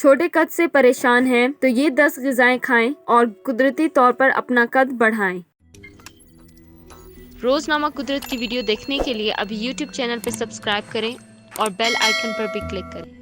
چھوٹے قد سے پریشان ہیں تو یہ 10 غذائیں کھائیں اور قدرتی طور پر اپنا قد بڑھائیں۔ روزنامہ قدرت کی ویڈیو دیکھنے کے لیے ابھی یوٹیوب چینل پر سبسکرائب کریں اور بیل آئیکن پر بھی کلک کریں۔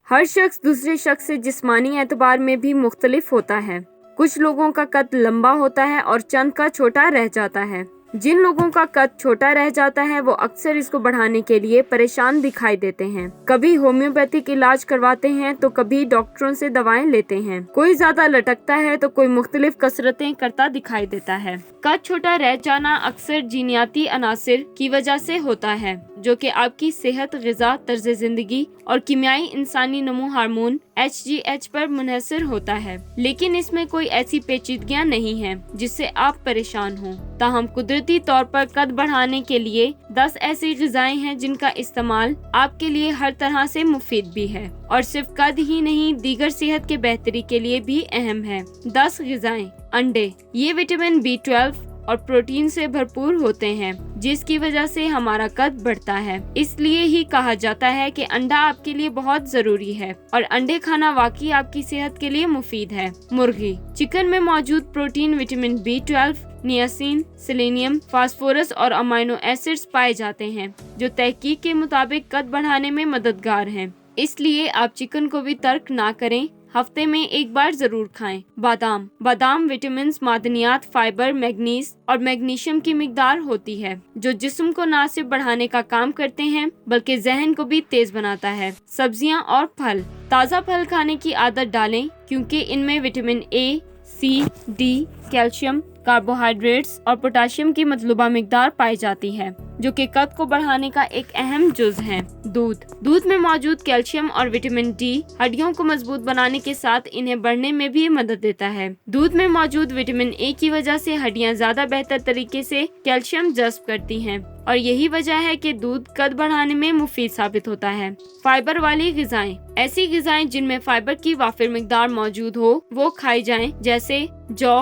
ہر شخص دوسرے شخص سے جسمانی اعتبار میں بھی مختلف ہوتا ہے۔ کچھ لوگوں کا قد لمبا ہوتا ہے اور چند کا چھوٹا رہ جاتا ہے۔ جن لوگوں کا قد چھوٹا رہ جاتا ہے وہ اکثر اس کو بڑھانے کے لیے پریشان دکھائی دیتے ہیں۔ کبھی ہومیوپیتھک علاج کرواتے ہیں تو کبھی ڈاکٹروں سے دوائیں لیتے ہیں۔ کوئی زیادہ لٹکتا ہے تو کوئی مختلف کسرتیں کرتا دکھائی دیتا ہے۔ قد چھوٹا رہ جانا اکثر جینیاتی عناصر کی وجہ سے ہوتا ہے جو کہ آپ کی صحت، غذا، طرز زندگی اور کیمیائی انسانی نمو ہارمون HGH پر منحصر ہوتا ہے، لیکن اس میں کوئی ایسی پیچیدگیاں نہیں ہیں جس سے آپ پریشان ہوں۔ تاہم قدرتی طور پر قد بڑھانے کے لیے 10 ایسی غذائیں ہیں جن کا استعمال آپ کے لیے ہر طرح سے مفید بھی ہے اور صرف قد ہی نہیں دیگر صحت کے بہتری کے لیے بھی اہم ہے۔ 10 غذائیں۔ انڈے، یہ وٹامن B12 اور پروٹین سے بھرپور ہوتے ہیں جس کی وجہ سے ہمارا قد بڑھتا ہے۔ اس لیے ہی کہا جاتا ہے کہ انڈا آپ کے لیے بہت ضروری ہے اور انڈے کھانا واقعی آپ کی صحت کے لیے مفید ہے۔ مرغی، چکن میں موجود protein vitamin B12، niacin, selenium, phosphorus اور امینو ایسڈز پائے جاتے ہیں جو تحقیق کے مطابق قد بڑھانے میں مددگار ہیں۔ اس لیے آپ چکن کو بھی ترک نہ کریں، ہفتے میں ایک بار ضرور کھائیں۔ بادام، بادام وٹامنز، معدنیات، فائبر، میگنیز اور میگنیشیم کی مقدار ہوتی ہے جو جسم کو نہ صرف بڑھانے کا کام کرتے ہیں بلکہ ذہن کو بھی تیز بناتا ہے۔ سبزیاں اور پھل، تازہ پھل کھانے کی عادت ڈالیں کیونکہ ان میں vitamin A، C، D، calcium, carbohydrates اور پوٹاشیم کی مطلوبہ مقدار پائی جاتی ہے جو کہ قد کو بڑھانے کا ایک اہم جز ہے۔ دودھ میں موجود کیلشیم اور وٹامن D ہڈیوں کو مضبوط بنانے کے ساتھ انہیں بڑھنے میں بھی مدد دیتا ہے۔ دودھ میں موجود وٹامن A کی وجہ سے ہڈیاں زیادہ بہتر طریقے سے کیلشیم جذب کرتی ہیں اور یہی وجہ ہے کہ دودھ قد بڑھانے میں مفید ثابت ہوتا ہے۔ فائبر والی غذائیں، ایسی غذائیں جن میں فائبر کی وافر مقدار موجود ہو وہ کھائی جائیں جیسے جو،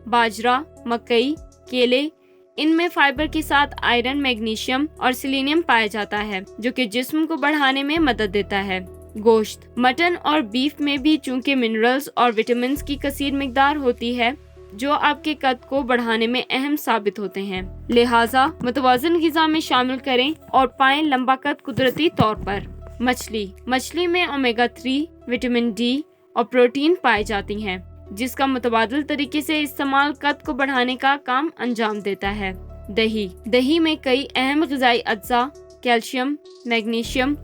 باجرہ، مکئی، کیلے۔ ان میں فائبر کے ساتھ آئرن، میگنیشیم اور سیلینیم پایا جاتا ہے جو کہ جسم کو بڑھانے میں مدد دیتا ہے۔ گوشت، مٹن اور بیف میں بھی چونکہ منرلز اور وٹامنز کی کثیر مقدار ہوتی ہے جو آپ کے قد کو بڑھانے میں اہم ثابت ہوتے ہیں، لہٰذا متوازن غذا میں شامل کریں اور پائیں لمبا قد قدرتی طور پر۔ مچھلی میں اومیگا 3، وٹامن D اور پروٹین پائے جاتی ہیں جس کا متبادل طریقے سے استعمال قد کو بڑھانے کا کام انجام دیتا ہے۔ دہی میں کئی اہم غذائی اجزاء، کیلشیم، میگنیشیم،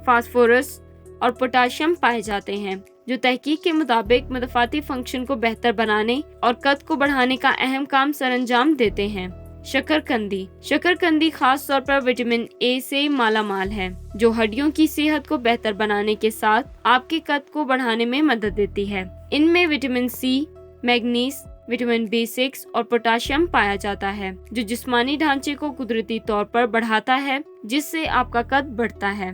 فاسفورس اور پوٹاشیم پائے جاتے ہیں جو تحقیق کے مطابق مدافعتی فنکشن کو بہتر بنانے اور قد کو بڑھانے کا اہم کام سرانجام دیتے ہیں۔ شکرکندی خاص طور پر وٹامن A سے مالا مال ہے جو ہڈیوں کی صحت کو بہتر بنانے کے ساتھ آپ کے قد کو بڑھانے میں مدد دیتی ہے۔ ان میں vitamin C، manganese, vitamin B6 اور پوٹاشیم پایا جاتا ہے جو جسمانی ڈھانچے کو قدرتی طور پر بڑھاتا ہے جس سے آپ کا قد بڑھتا ہے۔